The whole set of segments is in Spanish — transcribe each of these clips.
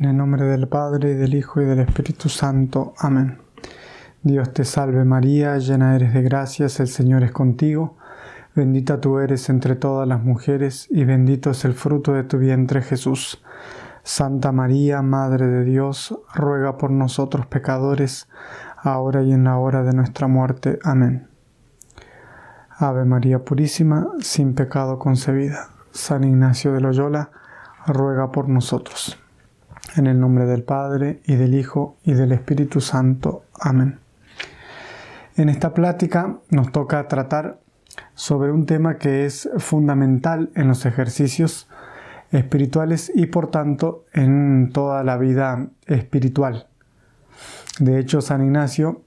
En el nombre del Padre, y del Hijo, y del Espíritu Santo. Amén. Dios te salve María, llena eres de gracias, el Señor es contigo. Bendita tú eres entre todas las mujeres, y bendito es el fruto de tu vientre Jesús. Santa María, Madre de Dios, ruega por nosotros pecadores, ahora y en la hora de nuestra muerte. Amén. Ave María Purísima, sin pecado concebida. San Ignacio de Loyola, ruega por nosotros. En el nombre del Padre, y del Hijo, y del Espíritu Santo. Amén. En esta plática nos toca tratar sobre un tema que es fundamental en los ejercicios espirituales y por tanto en toda la vida espiritual. De hecho, San Ignacio,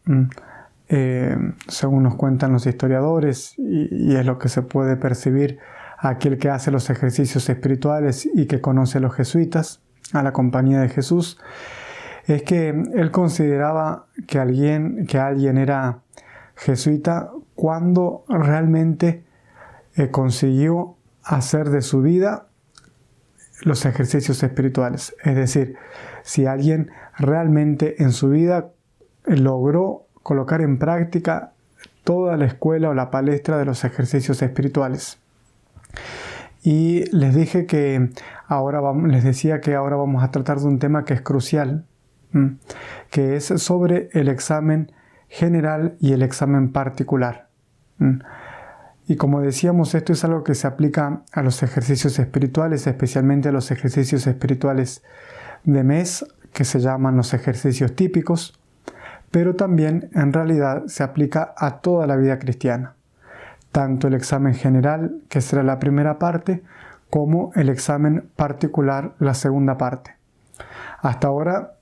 según nos cuentan los historiadores, y es lo que se puede percibir aquel que hace los ejercicios espirituales y que conoce a los jesuitas, a la compañía de Jesús, es que él consideraba que alguien era jesuita cuando realmente consiguió hacer de su vida los ejercicios espirituales. Es decir, si alguien realmente en su vida logró colocar en práctica toda la escuela o la palestra de los ejercicios espirituales. Y les decía que ahora vamos a tratar de un tema que es crucial, que es sobre el examen general y el examen particular. Y como decíamos, esto es algo que se aplica a los ejercicios espirituales, especialmente a los ejercicios espirituales de mes, que se llaman los ejercicios típicos, pero también en realidad se aplica a toda la vida cristiana. Tanto el examen general, que será la primera parte, como el examen particular, la segunda parte. Hasta ahora,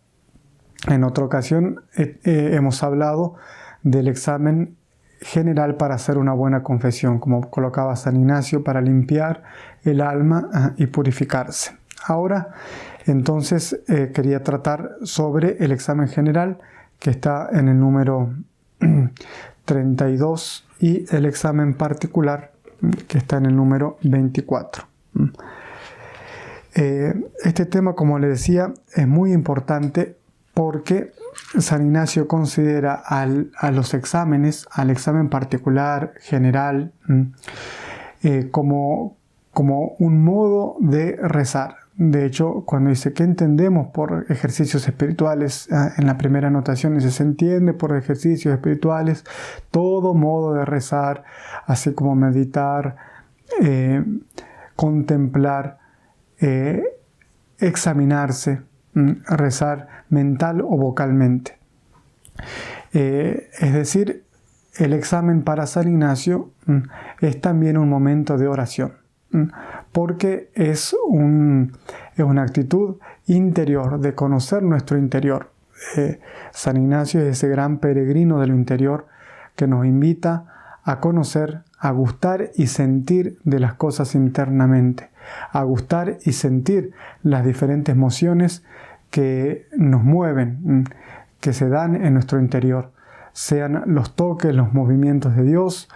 en otra ocasión, hemos hablado del examen general para hacer una buena confesión, como colocaba San Ignacio, para limpiar el alma y purificarse. Ahora, entonces, quería tratar sobre el examen general, que está en el número 32, y el examen particular, que está en el número 24. Este tema, como les decía, es muy importante porque San Ignacio considera a los exámenes, al examen particular, general, como un modo de rezar. De hecho, cuando dice ¿qué entendemos por ejercicios espirituales? En la primera anotación dice: se entiende por ejercicios espirituales todo modo de rezar, así como meditar, contemplar, examinarse, rezar mental o vocalmente. Es decir, el examen para San Ignacio es también un momento de oración, porque es una actitud interior, de conocer nuestro interior. San Ignacio es ese gran peregrino de lo interior que nos invita a conocer, a gustar y sentir de las cosas internamente, a gustar y sentir las diferentes emociones que nos mueven, que se dan en nuestro interior, sean los toques, los movimientos de Dios,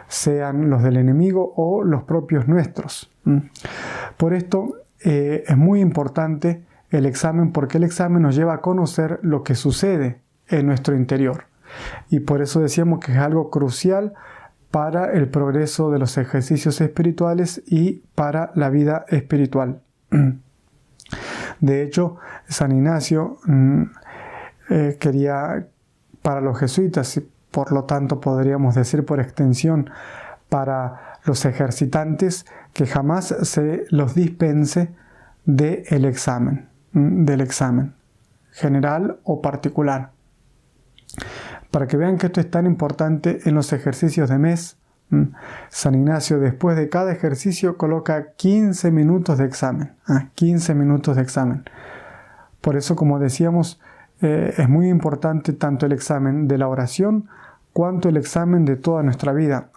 sean los del enemigo o los propios nuestros. Por esto es muy importante el examen, porque el examen nos lleva a conocer lo que sucede en nuestro interior. Y por eso decíamos que es algo crucial para el progreso de los ejercicios espirituales y para la vida espiritual. De hecho, San Ignacio quería para los jesuitas, y por lo tanto podríamos decir por extensión para los ejercitantes, que jamás se los dispense del examen general o particular. Para que vean que esto es tan importante en los ejercicios de mes, San Ignacio después de cada ejercicio coloca 15 minutos de examen. 15 minutos de examen. Por eso, como decíamos, es muy importante tanto el examen de la oración cuanto el examen de toda nuestra vida.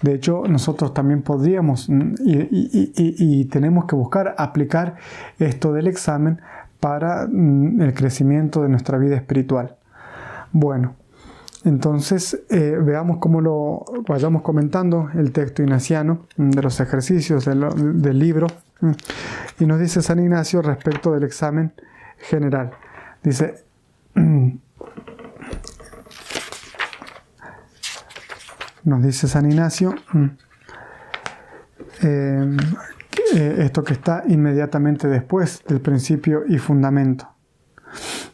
De hecho, nosotros también podríamos y tenemos que buscar aplicar esto del examen para el crecimiento de nuestra vida espiritual. Bueno, entonces veamos cómo lo vayamos comentando el texto ignaciano de los ejercicios del libro. Y nos dice San Ignacio respecto del examen general. Dice, nos dice San Ignacio, esto que está inmediatamente después del principio y fundamento.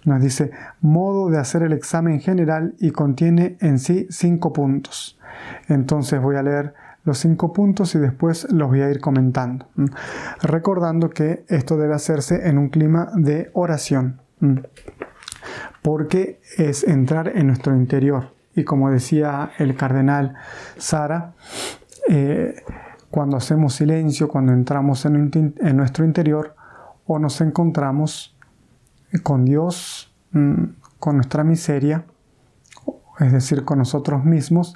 Nos dice, modo de hacer el examen general y contiene en sí 5 puntos. Entonces voy a leer los 5 puntos y después los voy a ir comentando. Recordando que esto debe hacerse en un clima de oración, porque es entrar en nuestro interior. Y como decía el cardenal Sara, cuando hacemos silencio, cuando entramos en nuestro interior, o nos encontramos con Dios, con nuestra miseria, es decir, con nosotros mismos,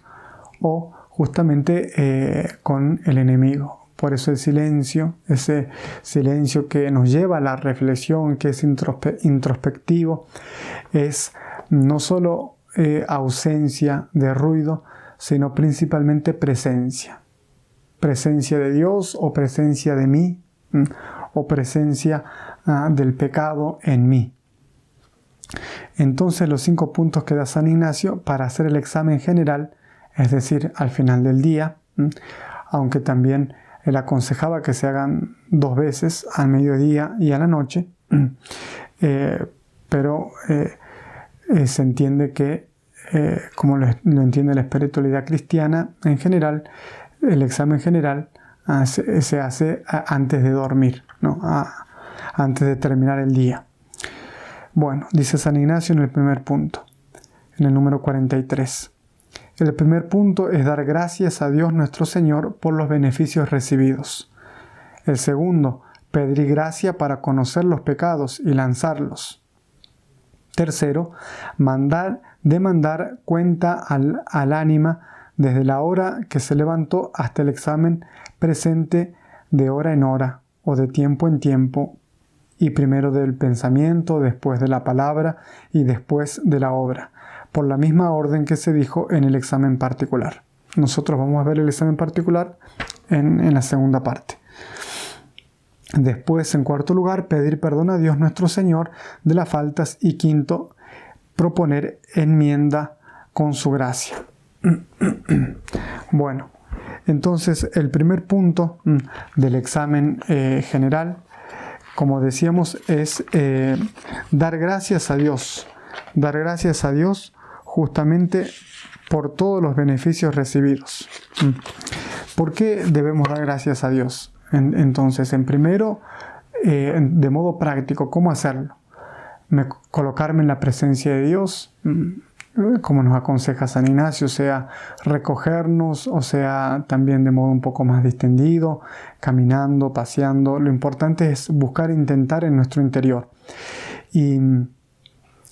o justamente con el enemigo. Por eso el silencio, ese silencio que nos lleva a la reflexión, que es introspectivo, es no solo ausencia de ruido, sino principalmente presencia. Presencia de Dios o presencia de mí, o presencia del pecado en mí. Entonces los 5 puntos que da San Ignacio para hacer el examen general, es decir, al final del día, aunque también él aconsejaba que se hagan 2 veces, al mediodía y a la noche, pero se entiende que, como lo entiende la espiritualidad cristiana en general, el examen general se hace antes de dormir, ¿no? Antes de terminar el día. Bueno, dice San Ignacio en el primer punto, en el número 43. El primer punto es dar gracias a Dios nuestro Señor por los beneficios recibidos. El segundo, pedir gracia para conocer los pecados y lanzarlos. Tercero, demandar cuenta al ánima desde la hora que se levantó hasta el examen presente, de hora en hora o de tiempo en tiempo, y primero del pensamiento, después de la palabra y después de la obra, por la misma orden que se dijo en el examen particular. Nosotros vamos a ver el examen particular en la segunda parte. Después, en cuarto lugar, pedir perdón a Dios nuestro Señor de las faltas, y quinto, proponer enmienda con su gracia. Bueno, entonces el primer punto del examen general, como decíamos, es dar gracias a Dios. Dar gracias a Dios justamente por todos los beneficios recibidos. ¿Por qué debemos dar gracias a Dios? Entonces, en primero, de modo práctico, ¿cómo hacerlo? Colocarme en la presencia de Dios, como nos aconseja San Ignacio, sea recogernos, o sea también de modo un poco más distendido, caminando, paseando. Lo importante es buscar intentar en nuestro interior. Y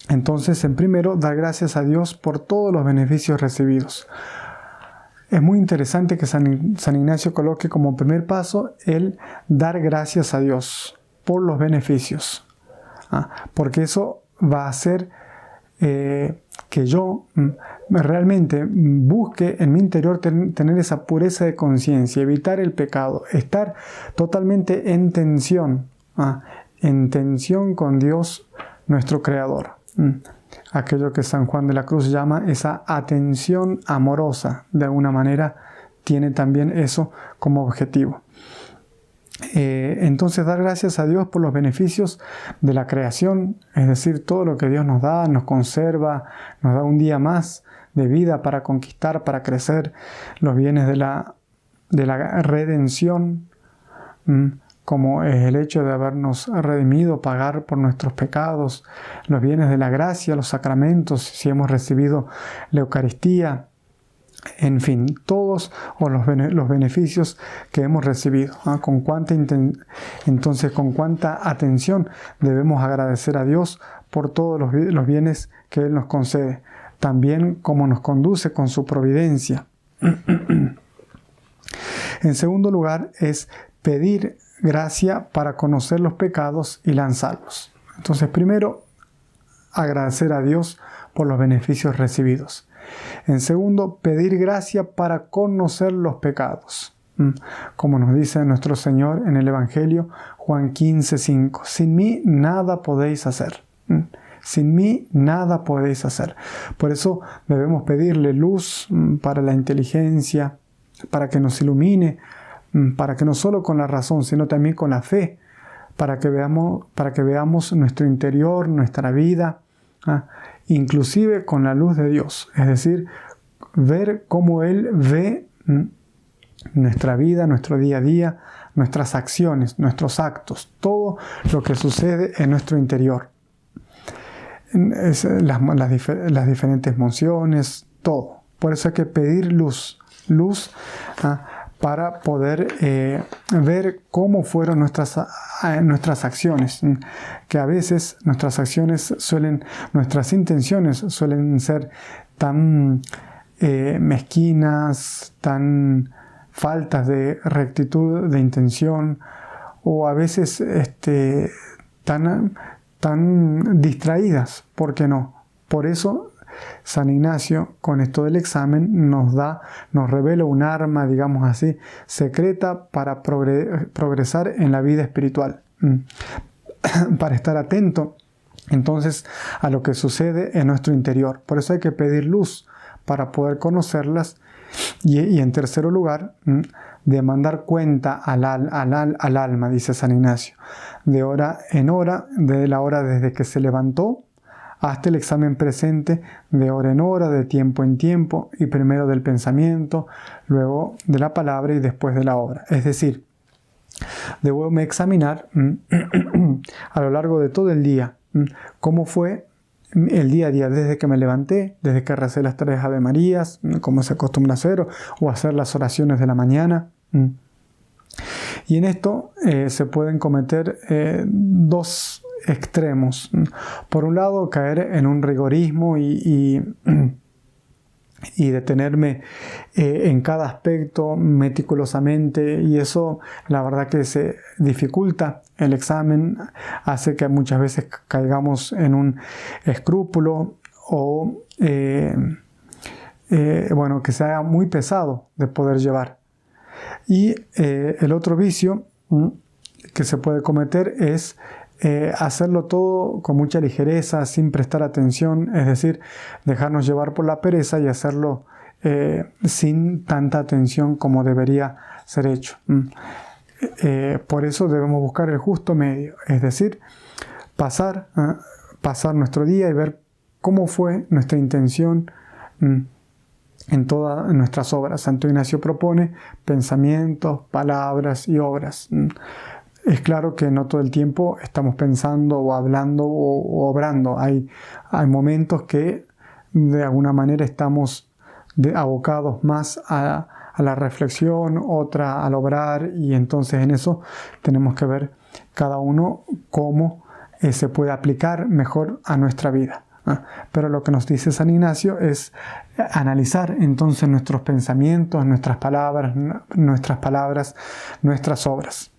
entonces, en primero, dar gracias a Dios por todos los beneficios recibidos. Es muy interesante que San Ignacio coloque como primer paso el dar gracias a Dios por los beneficios, porque eso va a hacer que yo realmente busque en mi interior tener esa pureza de conciencia, evitar el pecado, estar totalmente en tensión con Dios nuestro Creador. Aquello que San Juan de la Cruz llama esa atención amorosa, de alguna manera tiene también eso como objetivo. Entonces, dar gracias a Dios por los beneficios de la creación, es decir, todo lo que Dios nos da, nos conserva, nos da un día más de vida para conquistar, para crecer, los bienes de la redención, como es el hecho de habernos redimido, pagar por nuestros pecados, los bienes de la gracia, los sacramentos, si hemos recibido la Eucaristía, en fin, todos los beneficios que hemos recibido. Entonces, con cuánta atención debemos agradecer a Dios por todos los bienes que Él nos concede, también cómo nos conduce con su providencia. En segundo lugar, es pedir gracia para conocer los pecados y lanzarlos. Entonces, primero, agradecer a Dios por los beneficios recibidos. En segundo, pedir gracia para conocer los pecados. como nos dice nuestro Señor en el Evangelio, Juan 15:5. Sin mí nada podéis hacer. Sin mí nada podéis hacer. Por eso debemos pedirle luz para la inteligencia, para que nos ilumine, para que no solo con la razón, sino también con la fe, para que veamos nuestro interior, nuestra vida, inclusive con la luz de Dios. Es decir, ver cómo Él ve nuestra vida, nuestro día a día, nuestras acciones, nuestros actos, todo lo que sucede en nuestro interior. Las diferentes emociones, todo. Por eso hay que pedir luz para poder ver cómo fueron nuestras acciones, que a veces nuestras intenciones suelen ser tan mezquinas, tan faltas de rectitud de intención, o a veces tan distraídas, ¿por qué no? Por eso San Ignacio, con esto del examen, nos revela un arma, digamos así, secreta para progresar en la vida espiritual, para estar atento entonces a lo que sucede en nuestro interior. Por eso hay que pedir luz para poder conocerlas, y en tercer lugar, demandar cuenta al alma, dice San Ignacio, de hora en hora, de la hora desde que se levantó hasta el examen presente, de hora en hora, de tiempo en tiempo, y primero del pensamiento, luego de la palabra y después de la obra. Es decir, debo examinar a lo largo de todo el día cómo fue el día a día, desde que me levanté, desde que recé las 3 Ave Marías, como se acostumbra hacer, o hacer las oraciones de la mañana. Y en esto se pueden cometer dos extremos. Por un lado, caer en un rigorismo y detenerme en cada aspecto meticulosamente, y eso la verdad que se dificulta el examen, hace que muchas veces caigamos en un escrúpulo o que sea muy pesado de poder llevar. Y el otro vicio que se puede cometer es hacerlo todo con mucha ligereza, sin prestar atención, es decir, dejarnos llevar por la pereza y hacerlo sin tanta atención como debería ser hecho. Por eso debemos buscar el justo medio, es decir, pasar nuestro día y ver cómo fue nuestra intención en todas nuestras obras. Santo Ignacio propone pensamientos, palabras y obras. Es claro que no todo el tiempo estamos pensando o hablando o obrando. Hay momentos que de alguna manera estamos abocados más a la reflexión, otra al obrar, y entonces en eso tenemos que ver cada uno cómo se puede aplicar mejor a nuestra vida. Pero lo que nos dice San Ignacio es analizar entonces nuestros pensamientos, nuestras palabras, nuestras obras.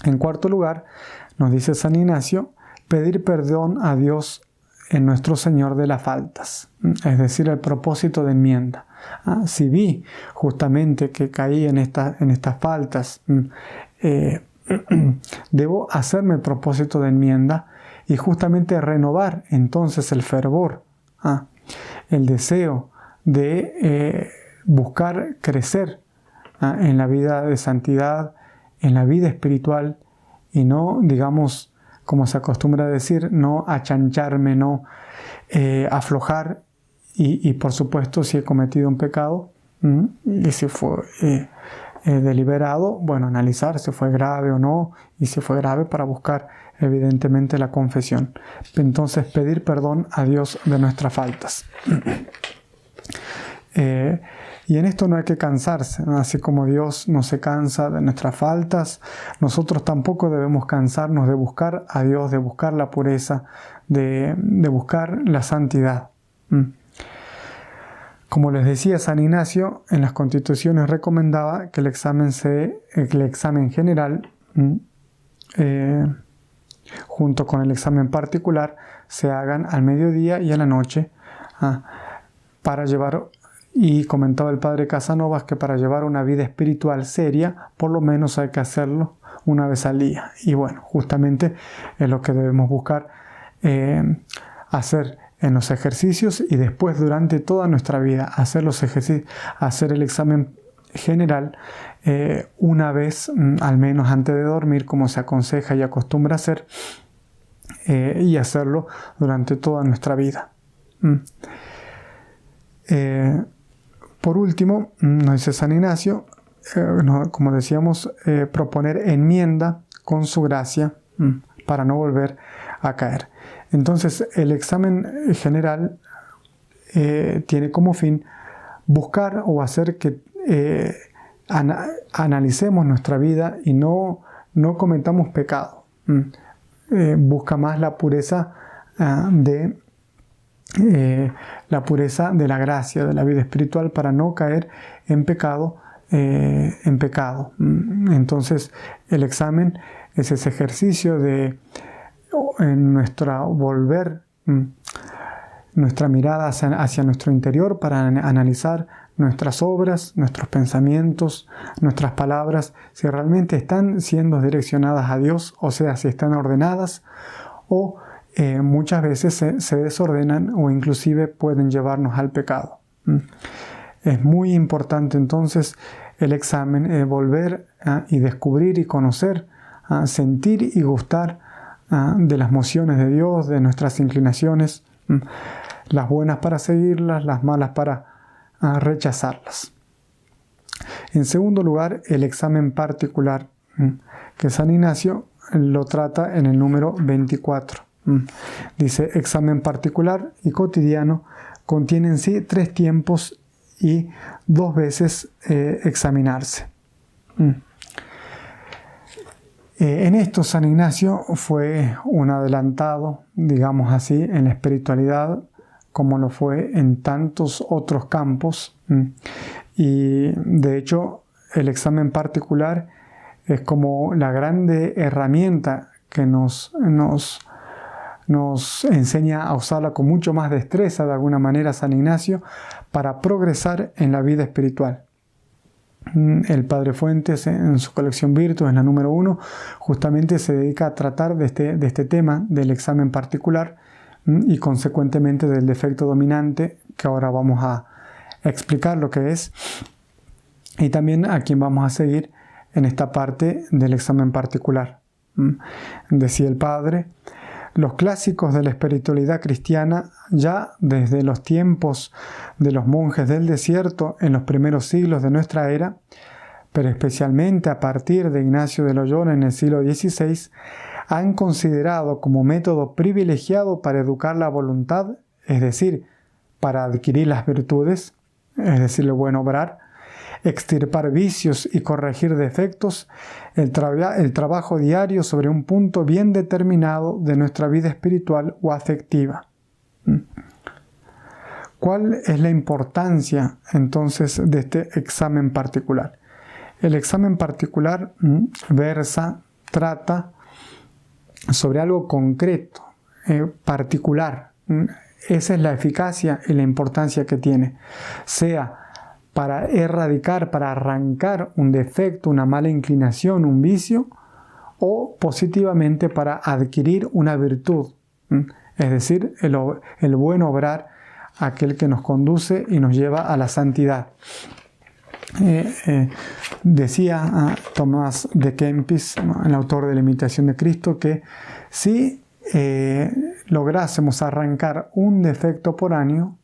En cuarto lugar, nos dice San Ignacio, pedir perdón a Dios en nuestro Señor de las faltas, es decir, el propósito de enmienda. Si vi justamente que caí en estas faltas, debo hacerme el propósito de enmienda y justamente renovar entonces el fervor, el deseo de buscar crecer en la vida de santidad, en la vida espiritual, y no, digamos, como se acostumbra a decir, no achancharme, no aflojar, y por supuesto, si he cometido un pecado y si fue deliberado, bueno, analizar si fue grave o no, y si fue grave, para buscar evidentemente la confesión. Entonces, pedir perdón a Dios de nuestras faltas. Y en esto no hay que cansarse, ¿no? Así como Dios no se cansa de nuestras faltas, nosotros tampoco debemos cansarnos de buscar a Dios, de buscar la pureza, de buscar la santidad. Como les decía, San Ignacio en las Constituciones recomendaba que el examen general, junto con el examen particular, se hagan al mediodía y a la noche, para llevar Y comentaba el padre Casanovas que para llevar una vida espiritual seria, por lo menos hay que hacerlo una vez al día. Y bueno, justamente es lo que debemos buscar hacer en los ejercicios y después durante toda nuestra vida hacer los ejercicios, hacer el examen general una vez al menos antes de dormir, como se aconseja y acostumbra hacer, y hacerlo durante toda nuestra vida. Por último, nos dice San Ignacio, como decíamos, proponer enmienda con su gracia para no volver a caer. Entonces, el examen general tiene como fin buscar o hacer que analicemos nuestra vida y no cometamos pecado. Busca más la pureza de la gracia, de la vida espiritual, para no caer en pecado. Entonces, el examen es ese ejercicio de volver nuestra mirada hacia nuestro interior para analizar nuestras obras, nuestros pensamientos, nuestras palabras, si realmente están siendo direccionadas a Dios, o sea, si están ordenadas, o muchas veces se desordenan o inclusive pueden llevarnos al pecado. Es muy importante entonces el examen, volver y descubrir y conocer, sentir y gustar de las mociones de Dios, de nuestras inclinaciones, las buenas para seguirlas, las malas para rechazarlas. En segundo lugar, el examen particular, que San Ignacio lo trata en el número 24. Dice: examen particular y cotidiano contiene en sí 3 tiempos y 2 veces examinarse. En esto San Ignacio fue un adelantado, digamos así, en la espiritualidad, como lo fue en tantos otros campos. Y de hecho, el examen particular es como la grande herramienta que nos enseña a usarla con mucho más destreza, de alguna manera, San Ignacio, para progresar en la vida espiritual. El Padre Fuentes, en su colección Virtus, en la número 1, justamente se dedica a tratar de este tema del examen particular y consecuentemente del defecto dominante, que ahora vamos a explicar lo que es, y también a quien vamos a seguir en esta parte del examen particular. Decía el Padre: los clásicos de la espiritualidad cristiana, ya desde los tiempos de los monjes del desierto en los primeros siglos de nuestra era, pero especialmente a partir de Ignacio de Loyola en el siglo XVI, han considerado como método privilegiado para educar la voluntad, es decir, para adquirir las virtudes, es decir, el buen obrar, extirpar vicios y corregir defectos, el trabajo diario sobre un punto bien determinado de nuestra vida espiritual o afectiva. ¿Cuál es la importancia entonces de este examen particular? El examen particular trata sobre algo concreto, particular. Esa es la eficacia y la importancia que tiene, sea para erradicar, para arrancar un defecto, una mala inclinación, un vicio, o positivamente para adquirir una virtud, es decir, el buen obrar, aquel que nos conduce y nos lleva a la santidad. Decía Tomás de Kempis, el autor de la Imitación de Cristo, que si lográsemos arrancar un defecto por año,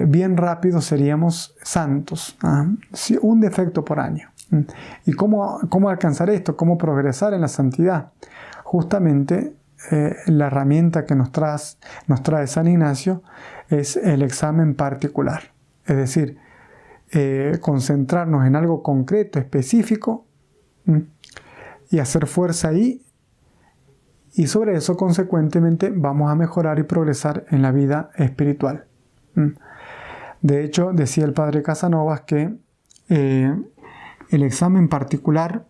bien rápido seríamos santos. Un defecto por año. ¿Y cómo alcanzar esto? ¿Cómo progresar en la santidad? Justamente la herramienta que nos trae San Ignacio es el examen particular. Es decir, concentrarnos en algo concreto, específico, y hacer fuerza ahí, y sobre eso consecuentemente vamos a mejorar y progresar en la vida espiritual. De hecho, decía el Padre Casanovas que el examen particular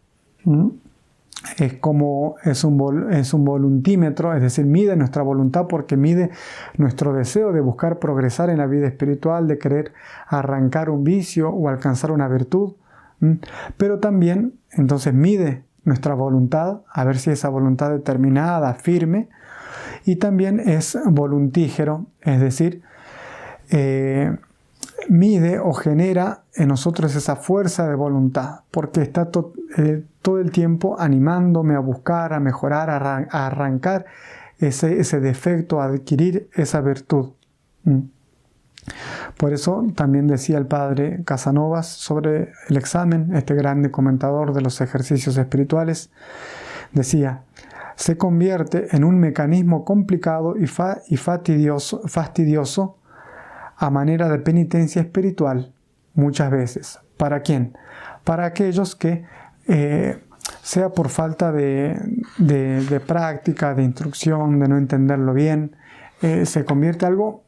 es un voluntímetro, es decir, mide nuestra voluntad porque mide nuestro deseo de buscar progresar en la vida espiritual, de querer arrancar un vicio o alcanzar una virtud. Pero también, entonces, mide nuestra voluntad, a ver si esa voluntad determinada, firme, y también es voluntígero, es decir, mide o genera en nosotros esa fuerza de voluntad, porque está todo el tiempo animándome a buscar, a mejorar, a arrancar ese defecto, a adquirir esa virtud. Por eso también decía el padre Casanovas sobre el examen, este grande comentador de los ejercicios espirituales, decía: se convierte en un mecanismo complicado y fastidioso a manera de penitencia espiritual, muchas veces. ¿Para quién? Para aquellos que, sea por falta de práctica, de instrucción, de no entenderlo bien, se convierte algo,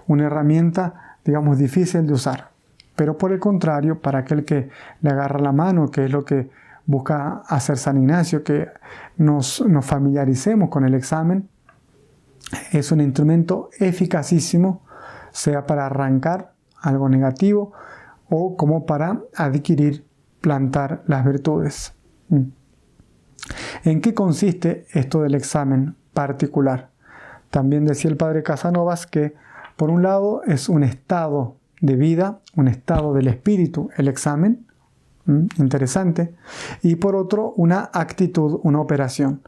una herramienta, digamos, difícil de usar. Pero por el contrario, para aquel que le agarra la mano, que es lo que busca hacer San Ignacio, que nos familiaricemos con el examen, es un instrumento eficacísimo, sea para arrancar algo negativo o como para adquirir, plantar las virtudes. ¿En qué consiste esto del examen particular? También decía el padre Casanovas que, por un lado, es un estado de vida, un estado del espíritu, el examen, interesante, y por otro, una actitud, una operación.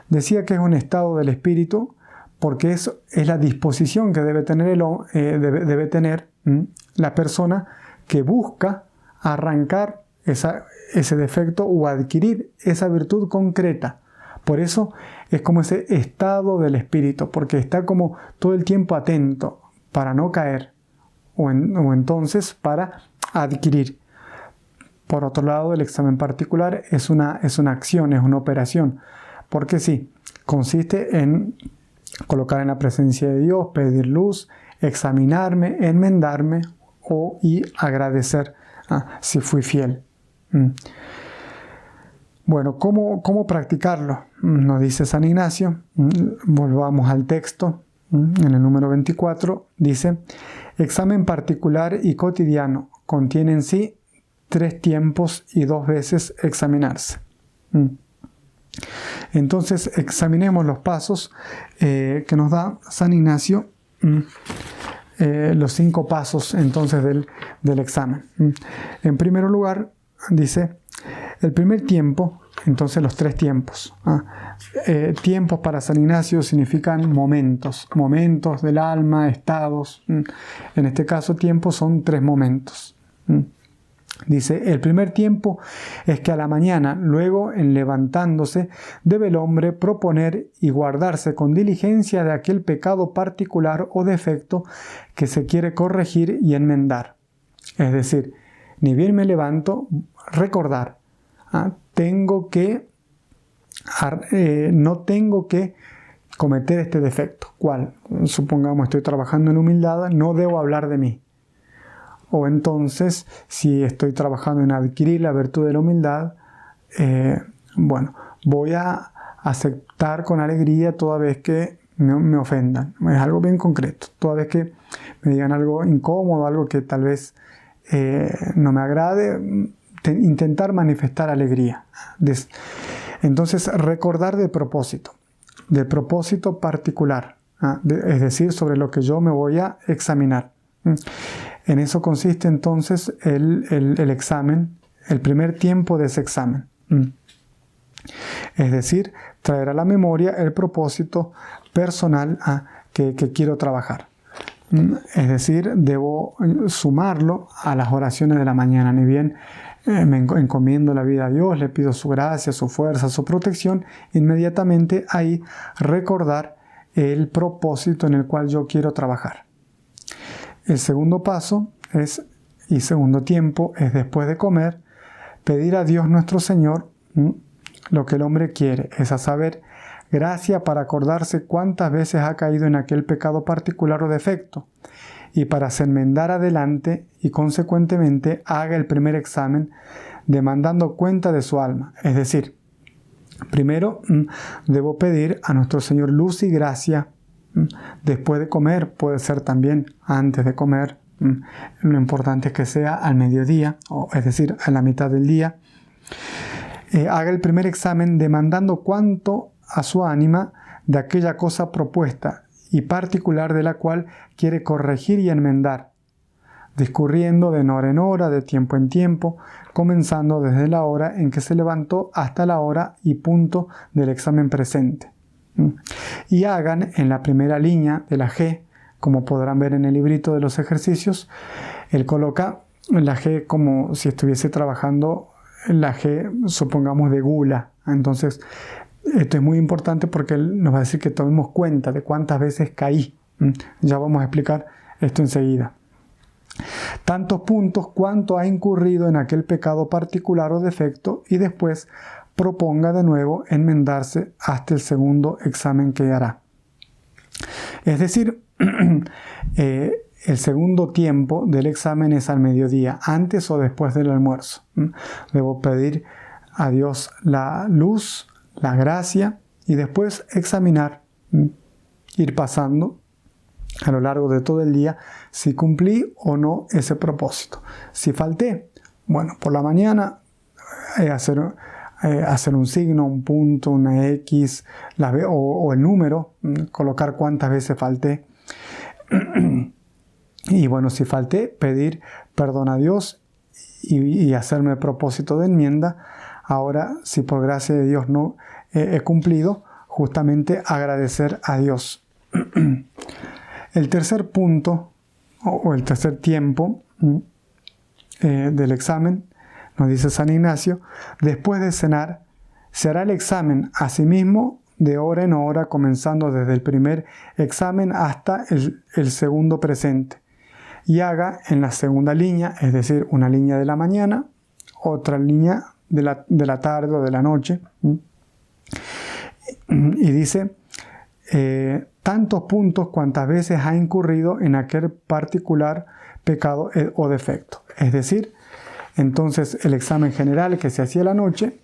Decía que es un estado del espíritu porque es la disposición que debe tener, la persona que busca arrancar ese defecto o adquirir esa virtud concreta. Por eso es como ese estado del espíritu, porque está como todo el tiempo atento para no caer o entonces para adquirir. Por otro lado, el examen particular es una acción, es una operación, porque sí, consiste en colocar en la presencia de Dios, pedir luz, examinarme, enmendarme y agradecer si fui fiel. Bueno, ¿cómo practicarlo? Nos dice San Ignacio. Volvamos al texto. En el número 24 dice: examen particular y cotidiano contiene en sí 3 tiempos y 2 veces examinarse. Entonces examinemos los pasos que nos da San Ignacio, los 5 pasos entonces del examen. En primer lugar dice el primer tiempo, entonces los 3 tiempos. Tiempos para San Ignacio significan momentos del alma, estados. En este caso tiempos son 3 momentos. Dice, el primer tiempo es que a la mañana, luego en levantándose, debe el hombre proponer y guardarse con diligencia de aquel pecado particular o defecto que se quiere corregir y enmendar. Es decir, ni bien me levanto, recordar, no tengo que cometer este defecto. ¿Cuál? Supongamos estoy trabajando en humildad, no debo hablar de mí. O entonces, si estoy trabajando en adquirir la virtud de la humildad, voy a aceptar con alegría toda vez que me ofendan. Es algo bien concreto. Toda vez que me digan algo incómodo, algo que tal vez no me agrade, intentar manifestar alegría. Entonces, recordar del propósito particular, es decir, sobre lo que yo me voy a examinar. En eso consiste entonces el examen, el primer tiempo de ese examen. Es decir, traer a la memoria el propósito personal que quiero trabajar. Es decir, debo sumarlo a las oraciones de la mañana. Ni bien me encomiendo la vida a Dios, le pido su gracia, su fuerza, su protección, inmediatamente ahí recordar el propósito en el cual yo quiero trabajar. El segundo paso y segundo tiempo es después de comer, pedir a Dios nuestro Señor lo que el hombre quiere, es a saber, gracia para acordarse cuántas veces ha caído en aquel pecado particular o defecto, y para enmendar adelante y consecuentemente haga el primer examen demandando cuenta de su alma. Es decir, Primero, debo pedir a nuestro Señor luz y gracia después de comer, puede ser también antes de comer. Lo importante es que sea al mediodía, es decir, a la mitad del día. Haga el primer examen demandando cuánto a su ánima de aquella cosa propuesta y particular de la cual quiere corregir y enmendar, discurriendo de hora en hora, de tiempo en tiempo, comenzando desde la hora en que se levantó hasta la hora y punto del examen presente. Y hagan en la primera línea de la G, como podrán ver en el librito de los ejercicios, él coloca la G como si estuviese trabajando la G, supongamos, de gula. Entonces, esto es muy importante porque él nos va a decir que tomemos cuenta de cuántas veces caí. Ya vamos a explicar esto enseguida. Tantos puntos cuanto ha incurrido en aquel pecado particular o defecto y después proponga de nuevo enmendarse hasta el segundo examen que hará. Es decir, el segundo tiempo del examen es al mediodía, antes o después del almuerzo. Debo pedir a Dios la luz, la gracia y después examinar, ir pasando a lo largo de todo el día si cumplí o no ese propósito. Si falté, bueno, por la mañana hacer un signo, un punto, una X o el número, colocar cuántas veces falté. Y bueno, si falté, pedir perdón a Dios y hacerme propósito de enmienda. Ahora, si por gracia de Dios no he cumplido, justamente agradecer a Dios. El tercer punto o el tercer tiempo del examen, nos dice San Ignacio, después de cenar, se hará el examen a sí mismo de hora en hora, comenzando desde el primer examen hasta el segundo presente. Y haga en la segunda línea, es decir, una línea de la mañana, otra línea de la tarde o de la noche. Y dice, tantos puntos cuantas veces ha incurrido en aquel particular pecado o defecto. Es decir, entonces el examen general que se hacía la noche,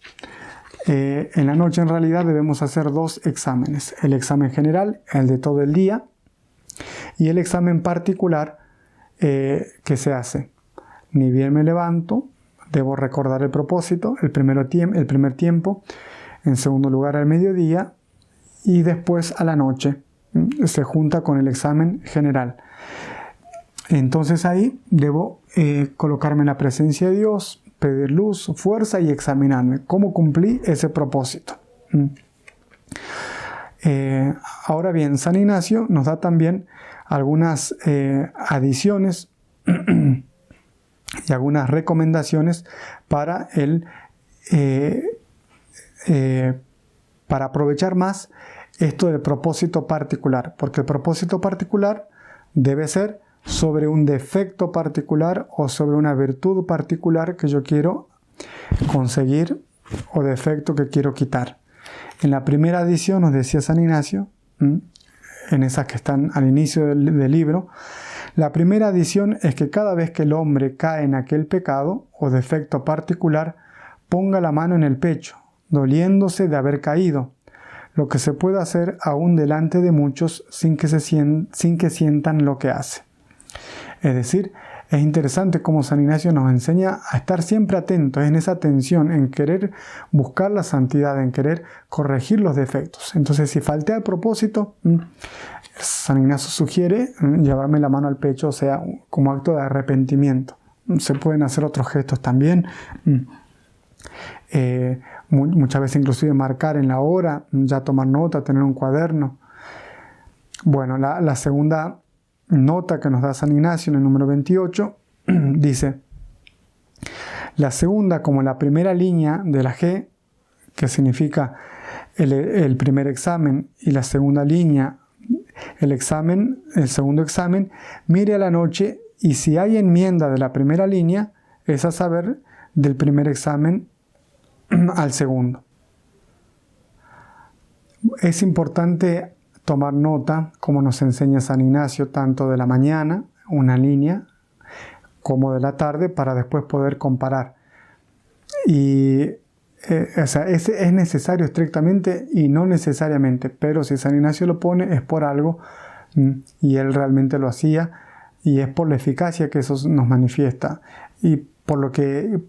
en la noche en realidad debemos hacer dos exámenes. El examen general, el de todo el día, y el examen particular que se hace. Ni bien me levanto, debo recordar el propósito, el primer tiempo, en segundo lugar al mediodía y después a la noche. Se junta con el examen general. Entonces ahí debo colocarme en la presencia de Dios, pedir luz, fuerza y examinarme cómo cumplí ese propósito. Ahora bien, San Ignacio nos da también algunas adiciones y algunas recomendaciones para para aprovechar más esto del propósito particular, porque el propósito particular debe ser sobre un defecto particular o sobre una virtud particular que yo quiero conseguir o defecto que quiero quitar. En la primera edición nos decía San Ignacio, en esas que están al inicio del libro, la primera adición es que cada vez que el hombre cae en aquel pecado o defecto particular, ponga la mano en el pecho, doliéndose de haber caído, lo que se puede hacer aún delante de muchos sin que sientan lo que hace. Es decir, es interesante cómo San Ignacio nos enseña a estar siempre atentos en esa atención, en querer buscar la santidad, en querer corregir los defectos. Entonces, si falté al propósito, San Ignacio sugiere llevarme la mano al pecho, o sea, como acto de arrepentimiento. Se pueden hacer otros gestos también. Muchas veces inclusive marcar en la hora, ya tomar nota, tener un cuaderno. Bueno, la segunda nota que nos da San Ignacio en el número 28 dice: la segunda, como la primera línea de la G, que significa el primer examen, y la segunda línea, el segundo examen, mire a la noche, y si hay enmienda de la primera línea, es a saber, del primer examen al segundo. Es importante tomar nota, como nos enseña San Ignacio, tanto de la mañana, una línea, como de la tarde, para después poder comparar. Y es necesario estrictamente y no necesariamente, pero si San Ignacio lo pone es por algo, y él realmente lo hacía, y es por la eficacia que eso nos manifiesta, y por lo que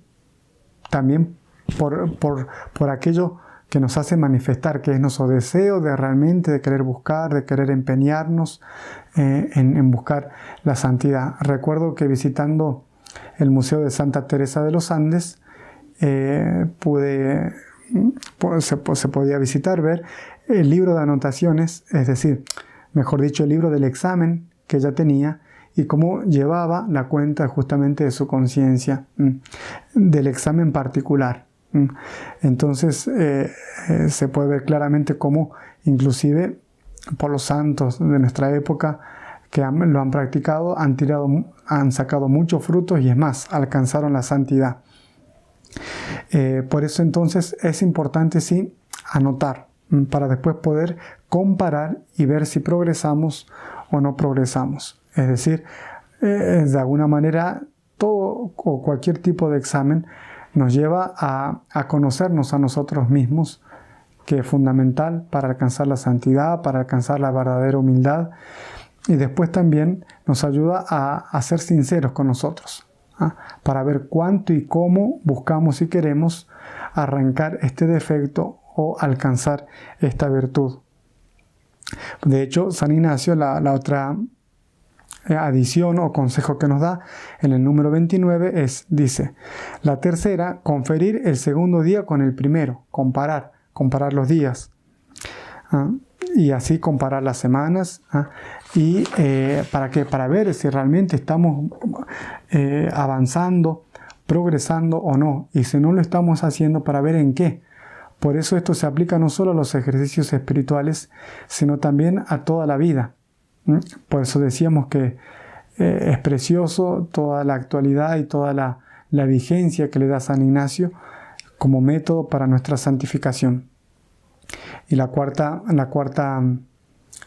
también por aquello que nos hace manifestar, que es nuestro deseo de realmente de querer buscar, de querer empeñarnos en buscar la santidad. Recuerdo que visitando el Museo de Santa Teresa de los Andes, se podía visitar, ver el libro de anotaciones, es decir, mejor dicho, el libro del examen que ella tenía y cómo llevaba la cuenta justamente de su conciencia, del examen particular. Entonces se puede ver claramente cómo inclusive por los santos de nuestra época que lo han practicado, han sacado muchos frutos y es más, alcanzaron la santidad. Por eso entonces es importante sí anotar para después poder comparar y ver si progresamos o no progresamos. Es decir, de alguna manera todo o cualquier tipo de examen nos lleva a conocernos a nosotros mismos, que es fundamental para alcanzar la santidad, para alcanzar la verdadera humildad, y después también nos ayuda a ser sinceros con nosotros, para ver cuánto y cómo buscamos y queremos arrancar este defecto o alcanzar esta virtud. De hecho, San Ignacio, la otra adición o consejo que nos da en el número 29 dice, la tercera, conferir el segundo día con el primero, comparar los días, y así comparar las semanas, y ¿para qué? Para ver si realmente estamos avanzando, progresando o no, y si no lo estamos haciendo, para ver en qué. Por eso esto se aplica no solo a los ejercicios espirituales, sino también a toda la vida. Por eso decíamos que es precioso toda la actualidad y toda la vigencia que le da San Ignacio como método para nuestra santificación. Y la cuarta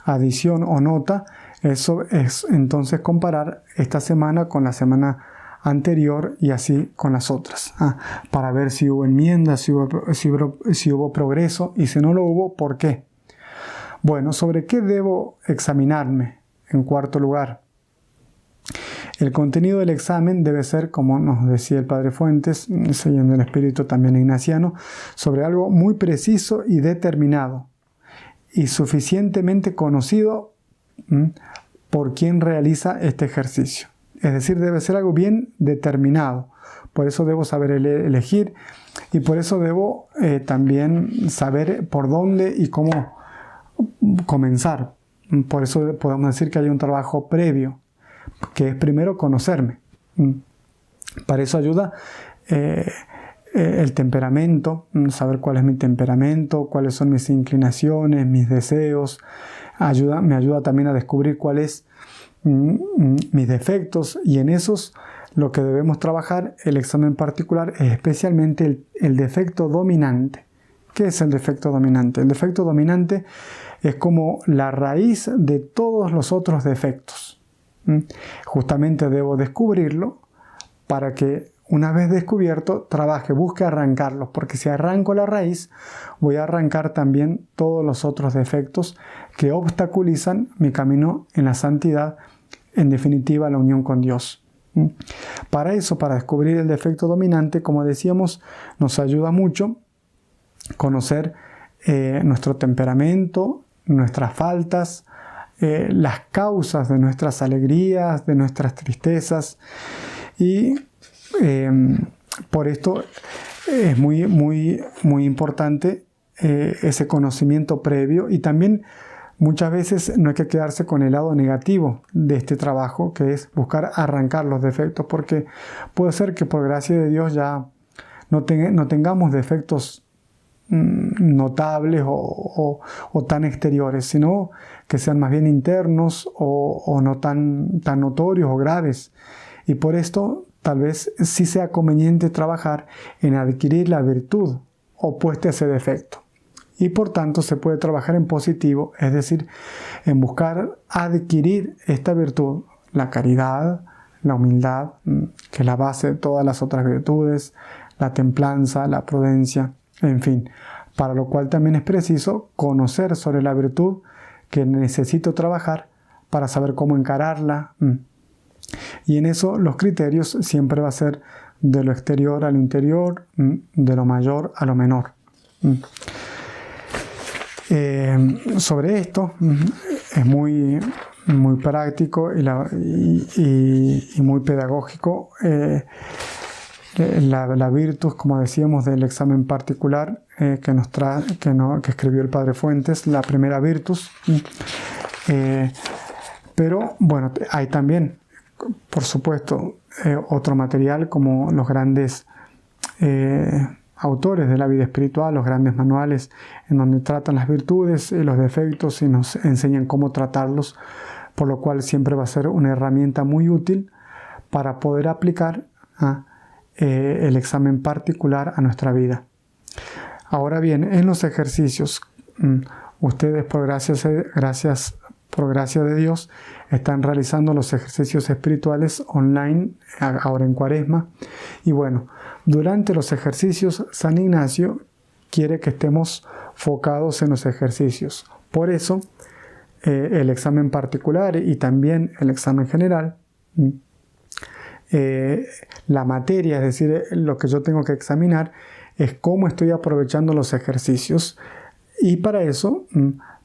adición o nota, eso es entonces comparar esta semana con la semana anterior y así con las otras, para ver si hubo enmiendas, si hubo progreso, y si no lo hubo, ¿por qué? Bueno, ¿sobre qué debo examinarme? En cuarto lugar, el contenido del examen debe ser, como nos decía el Padre Fuentes, siguiendo el espíritu también ignaciano, sobre algo muy preciso y determinado, y suficientemente conocido por quien realiza este ejercicio. Es decir, debe ser algo bien determinado. Por eso debo saber elegir, y por eso debo también saber por dónde y cómo comenzar. Por eso podemos decir que hay un trabajo previo, que es primero conocerme. Para eso ayuda el temperamento, saber cuál es mi temperamento, cuáles son mis inclinaciones, mis deseos. Me ayuda también a descubrir cuáles mis defectos, y en esos lo que debemos trabajar el examen particular es especialmente el defecto dominante. ¿Qué es el defecto dominante? El defecto dominante es como la raíz de todos los otros defectos. Justamente debo descubrirlo para que una vez descubierto busque arrancarlos, porque si arranco la raíz voy a arrancar también todos los otros defectos que obstaculizan mi camino en la santidad, en definitiva la unión con Dios. Para eso, para descubrir el defecto dominante, como decíamos, nos ayuda mucho conocer nuestro temperamento, nuestras faltas, las causas de nuestras alegrías, de nuestras tristezas, y por esto es muy, muy, muy importante ese conocimiento previo, y también muchas veces no hay que quedarse con el lado negativo de este trabajo, que es buscar arrancar los defectos, porque puede ser que por gracia de Dios ya no tengamos defectos notables o tan exteriores, sino que sean más bien internos o no tan notorios o graves. Y por esto tal vez sí sea conveniente trabajar en adquirir la virtud opuesta a ese defecto. Y por tanto se puede trabajar en positivo, es decir, en buscar adquirir esta virtud, la caridad, la humildad, que es la base de todas las otras virtudes, la templanza, la prudencia, En fin, para lo cual también es preciso conocer sobre la virtud que necesito trabajar para saber cómo encararla. Y en eso los criterios siempre va a ser de lo exterior a lo interior, de lo mayor a lo menor. Sobre esto es muy práctico y muy pedagógico la virtud, como decíamos, del examen particular que escribió el Padre Fuentes, la primera virtus. Pero bueno, hay también, por supuesto, otro material como los grandes autores de la vida espiritual, los grandes manuales en donde tratan las virtudes y los defectos y nos enseñan cómo tratarlos, por lo cual siempre va a ser una herramienta muy útil para poder aplicar el examen particular a nuestra vida. Ahora bien, en los ejercicios, ustedes por gracia de Dios están realizando los ejercicios espirituales online ahora en Cuaresma. Y bueno, durante los ejercicios San Ignacio quiere que estemos focados en los ejercicios. Por eso el examen particular y también el examen general, la materia, es decir, lo que yo tengo que examinar es cómo estoy aprovechando los ejercicios, y para eso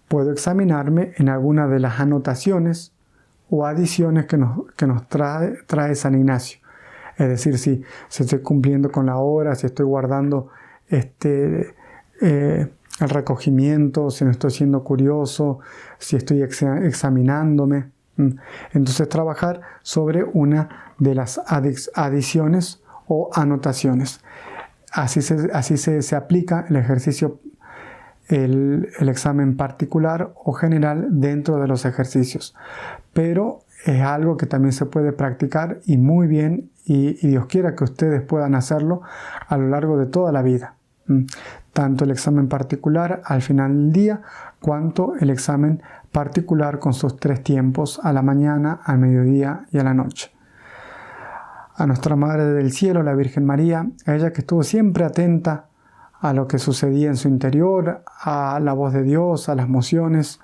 puedo examinarme en alguna de las anotaciones o adiciones que nos trae San Ignacio. Es decir, si estoy cumpliendo con la hora, si estoy guardando el recogimiento, si no estoy siendo curioso, si estoy examinándome. Entonces trabajar sobre una de las adiciones o anotaciones. Así se aplica el ejercicio, el examen particular o general dentro de los ejercicios. Pero es algo que también se puede practicar y muy bien, y Dios quiera que ustedes puedan hacerlo a lo largo de toda la vida. Tanto el examen particular al final del día, cuanto el examen particular con sus 3 tiempos, a la mañana, al mediodía y a la noche. A nuestra Madre del Cielo, la Virgen María, a ella que estuvo siempre atenta a lo que sucedía en su interior, a la voz de Dios, a las emociones,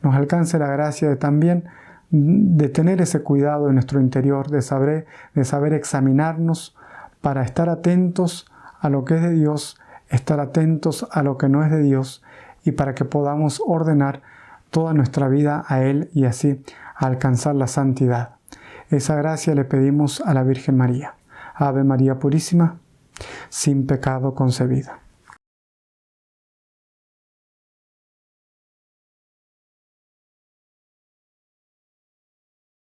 nos alcance la gracia también de tener ese cuidado en nuestro interior, de saber examinarnos para estar atentos a lo que es de Dios, estar atentos a lo que no es de Dios, y para que podamos ordenar toda nuestra vida a Él y así alcanzar la santidad. Esa gracia le pedimos a la Virgen María. Ave María Purísima, sin pecado concebida.